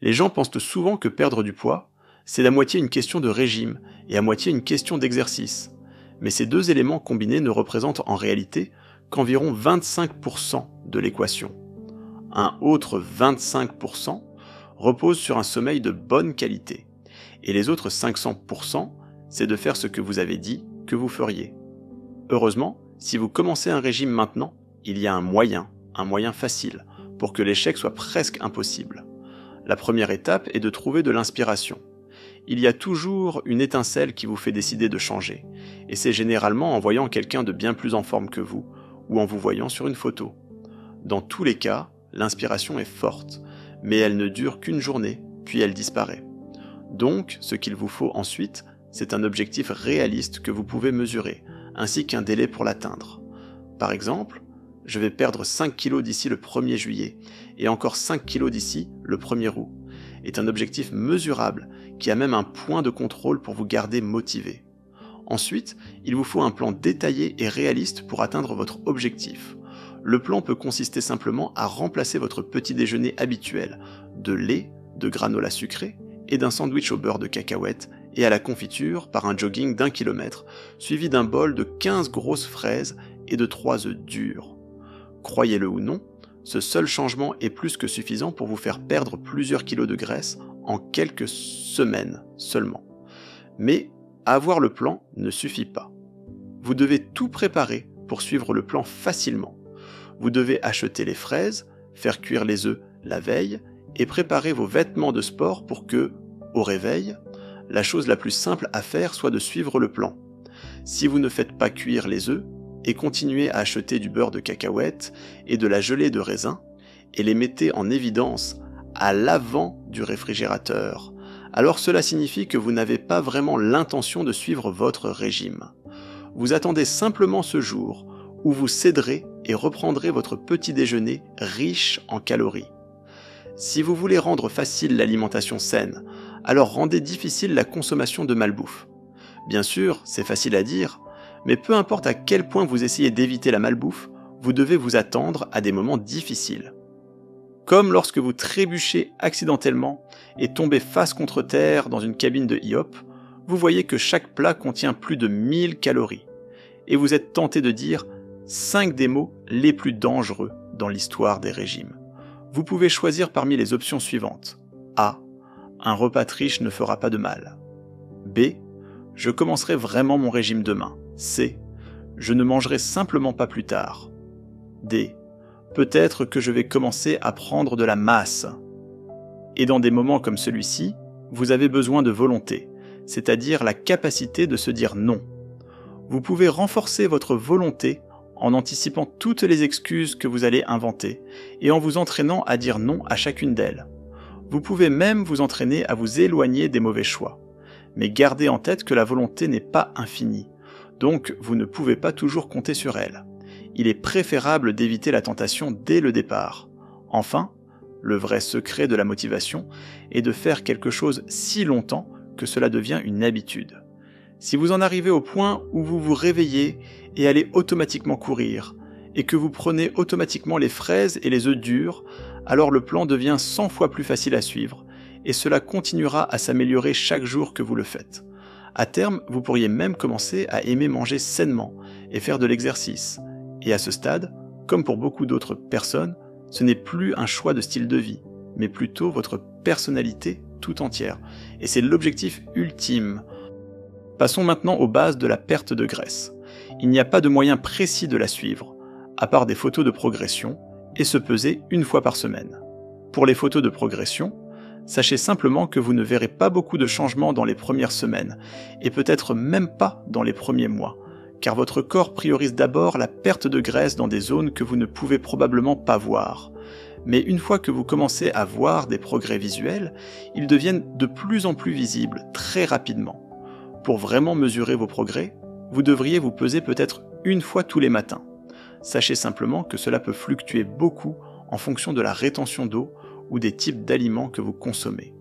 Les gens pensent souvent que perdre du poids, c'est à moitié une question de régime et à moitié une question d'exercice. Mais ces deux éléments combinés ne représentent en réalité qu'environ 25% de l'équation. Un autre 25% repose sur un sommeil de bonne qualité. Et les autres 500%, c'est de faire ce que vous avez dit que vous feriez. Heureusement, si vous commencez un régime maintenant, il y a un moyen facile, pour que l'échec soit presque impossible. La première étape est de trouver de l'inspiration. Il y a toujours une étincelle qui vous fait décider de changer, et c'est généralement en voyant quelqu'un de bien plus en forme que vous, ou en vous voyant sur une photo. Dans tous les cas, l'inspiration est forte, mais elle ne dure qu'une journée, puis elle disparaît. Donc, ce qu'il vous faut ensuite, c'est un objectif réaliste que vous pouvez mesurer, ainsi qu'un délai pour l'atteindre. Par exemple, je vais perdre 5 kg d'ici le 1er juillet, et encore 5 kg d'ici le 1er août, est un objectif mesurable qui a même un point de contrôle pour vous garder motivé. Ensuite, il vous faut un plan détaillé et réaliste pour atteindre votre objectif. Le plan peut consister simplement à remplacer votre petit déjeuner habituel de lait, de granola sucré et d'un sandwich au beurre de cacahuètes et à la confiture par un jogging d'1 kilomètre, suivi d'un bol de 15 grosses fraises et de 3 œufs durs. Croyez-le ou non, ce seul changement est plus que suffisant pour vous faire perdre plusieurs kilos de graisse en quelques semaines seulement. Mais avoir le plan ne suffit pas. Vous devez tout préparer pour suivre le plan facilement. Vous devez acheter les fraises, faire cuire les œufs la veille et préparer vos vêtements de sport pour que, au réveil, la chose la plus simple à faire soit de suivre le plan. Si vous ne faites pas cuire les œufs, et continuez à acheter du beurre de cacahuète et de la gelée de raisin, et les mettez en évidence à l'avant du réfrigérateur, alors cela signifie que vous n'avez pas vraiment l'intention de suivre votre régime. Vous attendez simplement ce jour où vous céderez et reprendrez votre petit déjeuner riche en calories. Si vous voulez rendre facile l'alimentation saine, alors rendez difficile la consommation de malbouffe. Bien sûr, c'est facile à dire, mais peu importe à quel point vous essayez d'éviter la malbouffe, vous devez vous attendre à des moments difficiles. Comme lorsque vous trébuchez accidentellement et tombez face contre terre dans une cabine de IHOP, vous voyez que chaque plat contient plus de 1000 calories. Et vous êtes tenté de dire 5 des mots les plus dangereux dans l'histoire des régimes. Vous pouvez choisir parmi les options suivantes. A. Un repas riche ne fera pas de mal. B. Je commencerai vraiment mon régime demain. C. Je ne mangerai simplement pas plus tard. D. Peut-être que je vais commencer à prendre de la masse. Et dans des moments comme celui-ci, vous avez besoin de volonté, c'est-à-dire la capacité de se dire non. Vous pouvez renforcer votre volonté en anticipant toutes les excuses que vous allez inventer et en vous entraînant à dire non à chacune d'elles. Vous pouvez même vous entraîner à vous éloigner des mauvais choix. Mais gardez en tête que la volonté n'est pas infinie, donc vous ne pouvez pas toujours compter sur elle. Il est préférable d'éviter la tentation dès le départ. Enfin, le vrai secret de la motivation est de faire quelque chose si longtemps que cela devient une habitude. Si vous en arrivez au point où vous vous réveillez et allez automatiquement courir, et que vous prenez automatiquement les fraises et les œufs durs, alors le plan devient 100 fois plus facile à suivre, et cela continuera à s'améliorer chaque jour que vous le faites. À terme, vous pourriez même commencer à aimer manger sainement et faire de l'exercice. Et à ce stade, comme pour beaucoup d'autres personnes, ce n'est plus un choix de style de vie, mais plutôt votre personnalité tout entière. Et c'est l'objectif ultime. Passons maintenant aux bases de la perte de graisse. Il n'y a pas de moyen précis de la suivre, à part des photos de progression, et se peser une fois par semaine. Pour les photos de progression, sachez simplement que vous ne verrez pas beaucoup de changements dans les premières semaines, et peut-être même pas dans les premiers mois, car votre corps priorise d'abord la perte de graisse dans des zones que vous ne pouvez probablement pas voir. Mais une fois que vous commencez à voir des progrès visuels, ils deviennent de plus en plus visibles, très rapidement. Pour vraiment mesurer vos progrès, vous devriez vous peser peut-être une fois tous les matins. Sachez simplement que cela peut fluctuer beaucoup en fonction de la rétention d'eau ou des types d'aliments que vous consommez.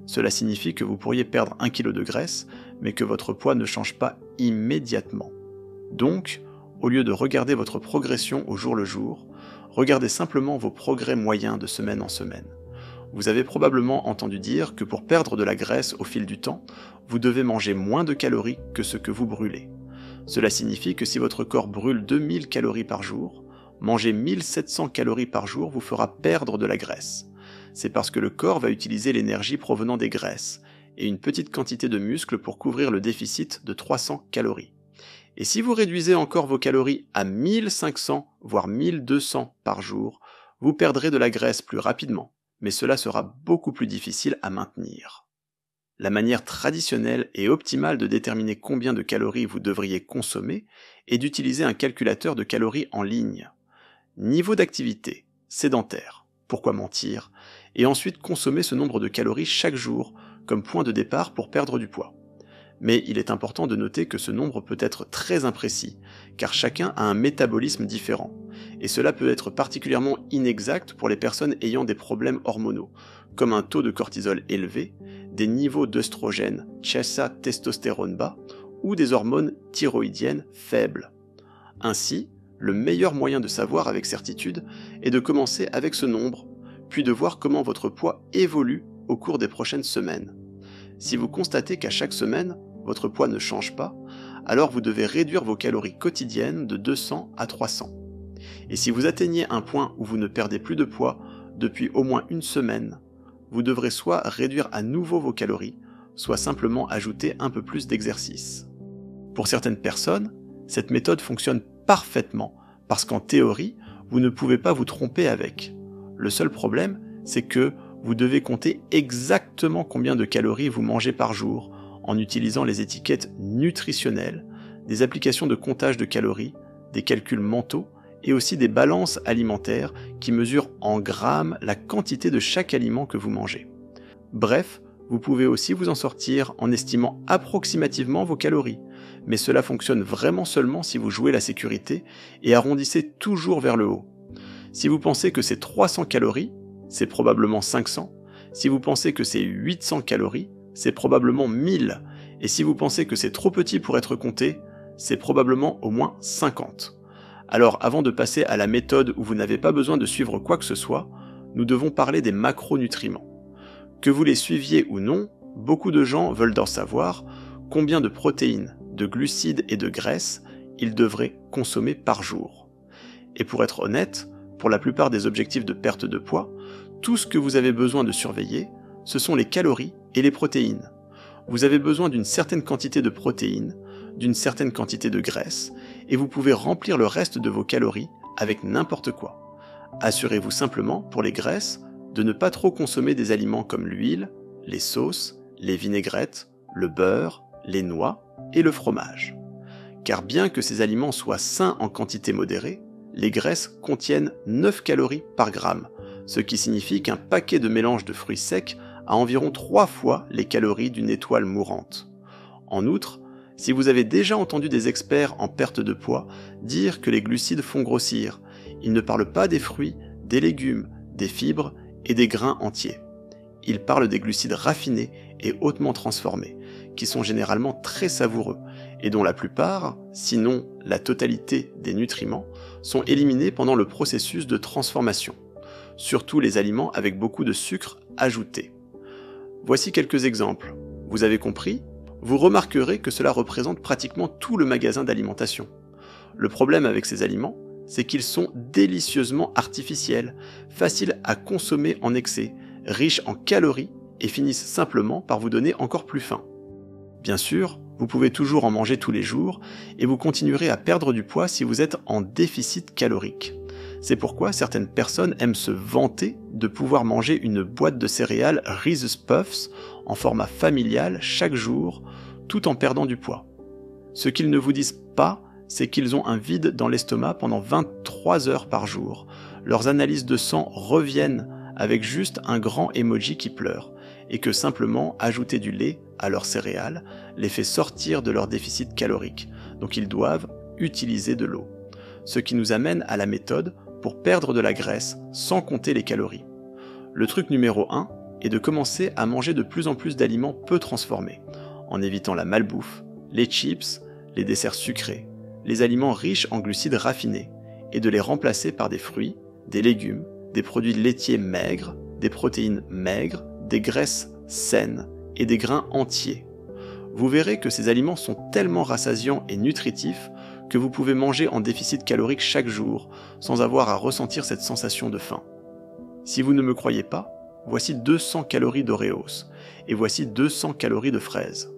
Cela signifie que vous pourriez perdre 1 kg de graisse, mais que votre poids ne change pas immédiatement. Donc, au lieu de regarder votre progression au jour le jour, regardez simplement vos progrès moyens de semaine en semaine. Vous avez probablement entendu dire que pour perdre de la graisse au fil du temps, vous devez manger moins de calories que ce que vous brûlez. Cela signifie que si votre corps brûle 2000 calories par jour, manger 1700 calories par jour vous fera perdre de la graisse. C'est parce que le corps va utiliser l'énergie provenant des graisses et une petite quantité de muscles pour couvrir le déficit de 300 calories. Et si vous réduisez encore vos calories à 1500 voire 1200 par jour, vous perdrez de la graisse plus rapidement, mais cela sera beaucoup plus difficile à maintenir. La manière traditionnelle et optimale de déterminer combien de calories vous devriez consommer est d'utiliser un calculateur de calories en ligne. Niveau d'activité, sédentaire, pourquoi mentir, et ensuite consommer ce nombre de calories chaque jour comme point de départ pour perdre du poids. Mais il est important de noter que ce nombre peut être très imprécis, car chacun a un métabolisme différent, et cela peut être particulièrement inexact pour les personnes ayant des problèmes hormonaux, comme un taux de cortisol élevé, des niveaux d'œstrogène, testostérone bas, ou des hormones thyroïdiennes faibles. Ainsi, le meilleur moyen de savoir avec certitude est de commencer avec ce nombre, puis de voir comment votre poids évolue au cours des prochaines semaines. Si vous constatez qu'à chaque semaine, votre poids ne change pas, alors vous devez réduire vos calories quotidiennes de 200 à 300. Et si vous atteignez un point où vous ne perdez plus de poids depuis au moins une semaine, vous devrez soit réduire à nouveau vos calories, soit simplement ajouter un peu plus d'exercice. Pour certaines personnes, cette méthode fonctionne parfaitement, parce qu'en théorie, vous ne pouvez pas vous tromper avec. Le seul problème, c'est que vous devez compter exactement combien de calories vous mangez par jour, en utilisant les étiquettes nutritionnelles, des applications de comptage de calories, des calculs mentaux, et aussi des balances alimentaires qui mesurent en grammes la quantité de chaque aliment que vous mangez. Bref, vous pouvez aussi vous en sortir en estimant approximativement vos calories, mais cela fonctionne vraiment seulement si vous jouez la sécurité et arrondissez toujours vers le haut. Si vous pensez que c'est 300 calories, c'est probablement 500. Si vous pensez que c'est 800 calories, c'est probablement 1000. Et si vous pensez que c'est trop petit pour être compté, c'est probablement au moins 50. Alors avant de passer à la méthode où vous n'avez pas besoin de suivre quoi que ce soit, nous devons parler des macronutriments. Que vous les suiviez ou non, beaucoup de gens veulent en savoir combien de protéines, de glucides et de graisses ils devraient consommer par jour. Et pour être honnête, pour la plupart des objectifs de perte de poids, tout ce que vous avez besoin de surveiller, ce sont les calories et les protéines. Vous avez besoin d'une certaine quantité de protéines, d'une certaine quantité de graisse, et vous pouvez remplir le reste de vos calories avec n'importe quoi. Assurez-vous simplement, pour les graisses, de ne pas trop consommer des aliments comme l'huile, les sauces, les vinaigrettes, le beurre, les noix et le fromage. Car bien que ces aliments soient sains en quantité modérée, les graisses contiennent 9 calories par gramme, ce qui signifie qu'un paquet de mélange de fruits secs a environ 3 fois les calories d'une étoile mourante. En outre, si vous avez déjà entendu des experts en perte de poids dire que les glucides font grossir, ils ne parlent pas des fruits, des légumes, des fibres et des grains entiers. Ils parlent des glucides raffinés et hautement transformés, qui sont généralement très savoureux, et dont la plupart, sinon la totalité des nutriments, sont éliminés pendant le processus de transformation, surtout les aliments avec beaucoup de sucre ajouté. Voici quelques exemples. Vous avez compris ? Vous remarquerez que cela représente pratiquement tout le magasin d'alimentation. Le problème avec ces aliments, c'est qu'ils sont délicieusement artificiels, faciles à consommer en excès, riches en calories et finissent simplement par vous donner encore plus faim. Bien sûr, vous pouvez toujours en manger tous les jours et vous continuerez à perdre du poids si vous êtes en déficit calorique. C'est pourquoi certaines personnes aiment se vanter de pouvoir manger une boîte de céréales Reese's Puffs en format familial chaque jour, tout en perdant du poids. Ce qu'ils ne vous disent pas, c'est qu'ils ont un vide dans l'estomac pendant 23 heures par jour. Leurs analyses de sang reviennent avec juste un grand emoji qui pleure, et que simplement ajouter du lait à leurs céréales les fait sortir de leur déficit calorique, donc ils doivent utiliser de l'eau. Ce qui nous amène à la méthode pour perdre de la graisse sans compter les calories. Le truc numéro 1 est de commencer à manger de plus en plus d'aliments peu transformés, en évitant la malbouffe, les chips, les desserts sucrés, les aliments riches en glucides raffinés, et de les remplacer par des fruits, des légumes, des produits laitiers maigres, des protéines maigres, des graisses saines et des grains entiers. Vous verrez que ces aliments sont tellement rassasiants et nutritifs que vous pouvez manger en déficit calorique chaque jour sans avoir à ressentir cette sensation de faim. Si vous ne me croyez pas, voici 200 calories d'Oreos et voici 200 calories de fraises.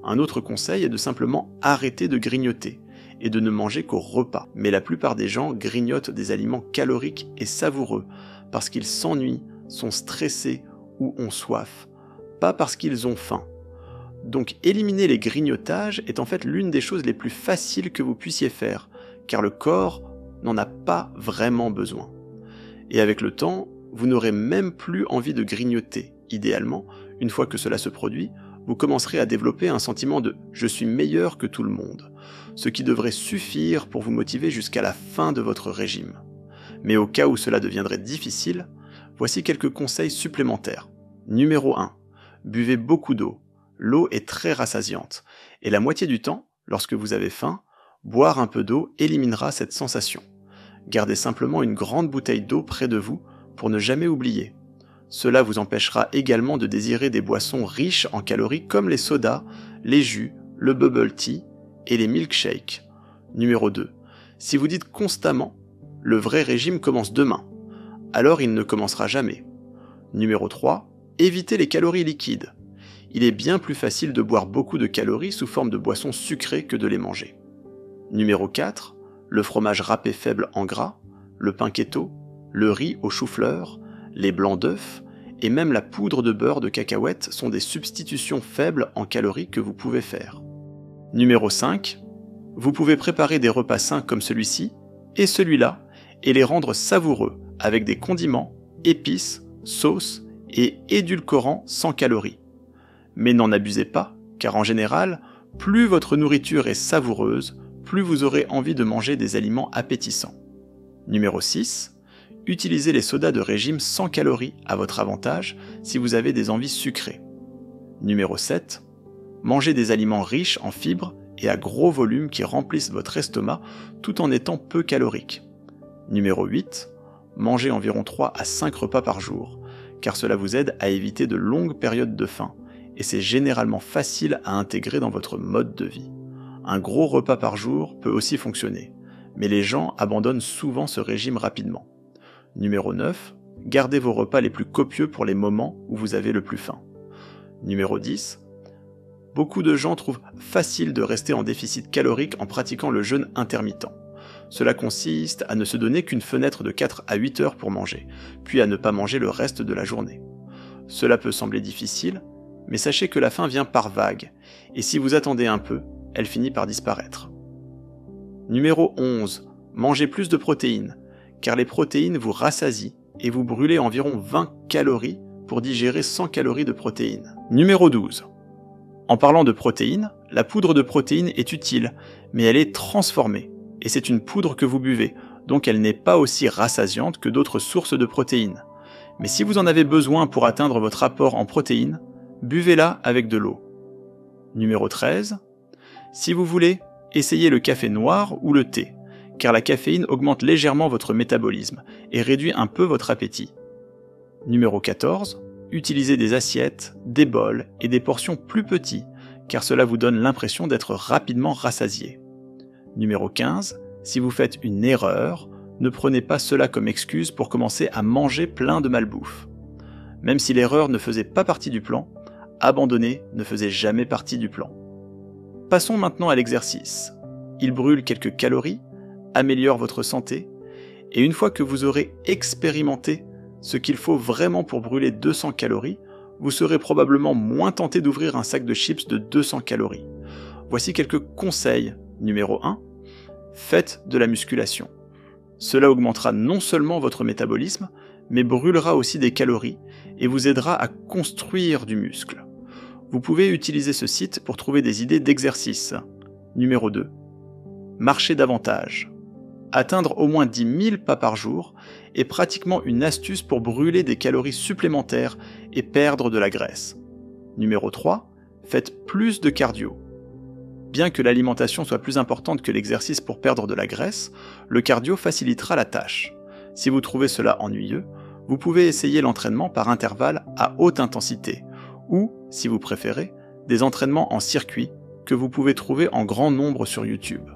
Un autre conseil est de simplement arrêter de grignoter et de ne manger qu'au repas. Mais la plupart des gens grignotent des aliments caloriques et savoureux parce qu'ils s'ennuient, sont stressés ou ont soif, pas parce qu'ils ont faim. Donc éliminer les grignotages est en fait l'une des choses les plus faciles que vous puissiez faire, car le corps n'en a pas vraiment besoin. Et avec le temps, vous n'aurez même plus envie de grignoter. Idéalement, une fois que cela se produit, vous commencerez à développer un sentiment de « je suis meilleur que tout le monde », ce qui devrait suffire pour vous motiver jusqu'à la fin de votre régime. Mais au cas où cela deviendrait difficile, voici quelques conseils supplémentaires. Numéro 1. Buvez beaucoup d'eau. L'eau est très rassasiante, et la moitié du temps, lorsque vous avez faim, boire un peu d'eau éliminera cette sensation. Gardez simplement une grande bouteille d'eau près de vous pour ne jamais oublier. Cela vous empêchera également de désirer des boissons riches en calories comme les sodas, les jus, le bubble tea et les milkshakes. Numéro 2. Si vous dites constamment « le vrai régime commence demain », alors il ne commencera jamais. Numéro 3. Évitez les calories liquides. Il est bien plus facile de boire beaucoup de calories sous forme de boissons sucrées que de les manger. Numéro 4. Le fromage râpé faible en gras, le pain keto, le riz au chou-fleur, les blancs d'œufs et même la poudre de beurre de cacahuètes sont des substitutions faibles en calories que vous pouvez faire. Numéro 5. Vous pouvez préparer des repas sains comme celui-ci et celui-là et les rendre savoureux avec des condiments, épices, sauces et édulcorants sans calories. Mais n'en abusez pas, car en général, plus votre nourriture est savoureuse, plus vous aurez envie de manger des aliments appétissants. Numéro 6. Utilisez les sodas de régime sans calories à votre avantage si vous avez des envies sucrées. Numéro 7. Mangez des aliments riches en fibres et à gros volume qui remplissent votre estomac tout en étant peu caloriques. Numéro 8. Mangez environ 3 à 5 repas par jour, car cela vous aide à éviter de longues périodes de faim, et c'est généralement facile à intégrer dans votre mode de vie. Un gros repas par jour peut aussi fonctionner, mais les gens abandonnent souvent ce régime rapidement. Numéro 9. Gardez vos repas les plus copieux pour les moments où vous avez le plus faim. Numéro 10. Beaucoup de gens trouvent facile de rester en déficit calorique en pratiquant le jeûne intermittent. Cela consiste à ne se donner qu'une fenêtre de 4 à 8 heures pour manger, puis à ne pas manger le reste de la journée. Cela peut sembler difficile, mais sachez que la faim vient par vagues, et si vous attendez un peu, elle finit par disparaître. Numéro 11. Mangez plus de protéines, car les protéines vous rassasient et vous brûlez environ 20 calories pour digérer 100 calories de protéines. Numéro 12. En parlant de protéines, la poudre de protéines est utile, mais elle est transformée, et c'est une poudre que vous buvez, donc elle n'est pas aussi rassasiante que d'autres sources de protéines. Mais si vous en avez besoin pour atteindre votre apport en protéines, buvez-la avec de l'eau. Numéro 13. Si vous voulez, essayez le café noir ou le thé, car la caféine augmente légèrement votre métabolisme et réduit un peu votre appétit. Numéro 14. Utilisez des assiettes, des bols et des portions plus petits, car cela vous donne l'impression d'être rapidement rassasié. Numéro 15. Si vous faites une erreur, ne prenez pas cela comme excuse pour commencer à manger plein de malbouffe. Même si l'erreur ne faisait pas partie du plan, abandonner ne faisait jamais partie du plan. Passons maintenant à l'exercice. Il brûle quelques calories, améliore votre santé, et une fois que vous aurez expérimenté ce qu'il faut vraiment pour brûler 200 calories, vous serez probablement moins tenté d'ouvrir un sac de chips de 200 calories. Voici quelques conseils. Numéro 1. Faites de la musculation. Cela augmentera non seulement votre métabolisme, mais brûlera aussi des calories et vous aidera à construire du muscle. Vous pouvez utiliser ce site pour trouver des idées d'exercice. Numéro 2. Marchez davantage. Atteindre au moins 10 000 pas par jour est pratiquement une astuce pour brûler des calories supplémentaires et perdre de la graisse. Numéro 3. Faites plus de cardio. Bien que l'alimentation soit plus importante que l'exercice pour perdre de la graisse, le cardio facilitera la tâche. Si vous trouvez cela ennuyeux, Vous pouvez essayer l'entraînement par intervalles à haute intensité, ou, si vous préférez, des entraînements en circuit que vous pouvez trouver en grand nombre sur YouTube.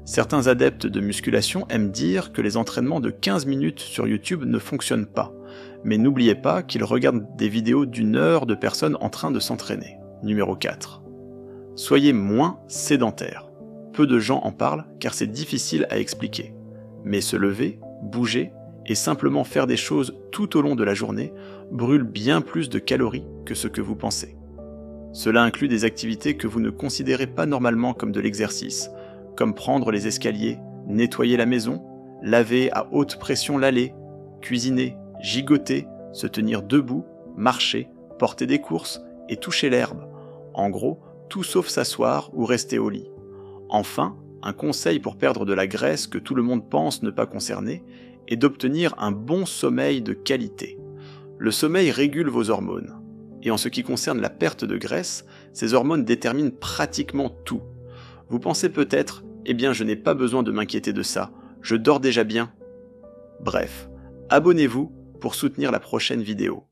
Certains adeptes de musculation aiment dire que les entraînements de 15 minutes sur YouTube ne fonctionnent pas, mais n'oubliez pas qu'ils regardent des vidéos d'1 heure de personnes en train de s'entraîner. Numéro 4. Soyez moins sédentaire. Peu de gens en parlent car c'est difficile à expliquer. Mais se lever, bouger et simplement faire des choses tout au long de la journée brûle bien plus de calories que ce que vous pensez. Cela inclut des activités que vous ne considérez pas normalement comme de l'exercice, comme prendre les escaliers, nettoyer la maison, laver à haute pression l'allée, cuisiner, gigoter, se tenir debout, marcher, porter des courses et toucher l'herbe. En gros, tout sauf s'asseoir ou rester au lit. Enfin, un conseil pour perdre de la graisse que tout le monde pense ne pas concerner est d'obtenir un bon sommeil de qualité. Le sommeil régule vos hormones. Et en ce qui concerne la perte de graisse, ces hormones déterminent pratiquement tout. Vous pensez peut-être, eh bien je n'ai pas besoin de m'inquiéter de ça, je dors déjà bien. Bref, abonnez-vous pour soutenir la prochaine vidéo.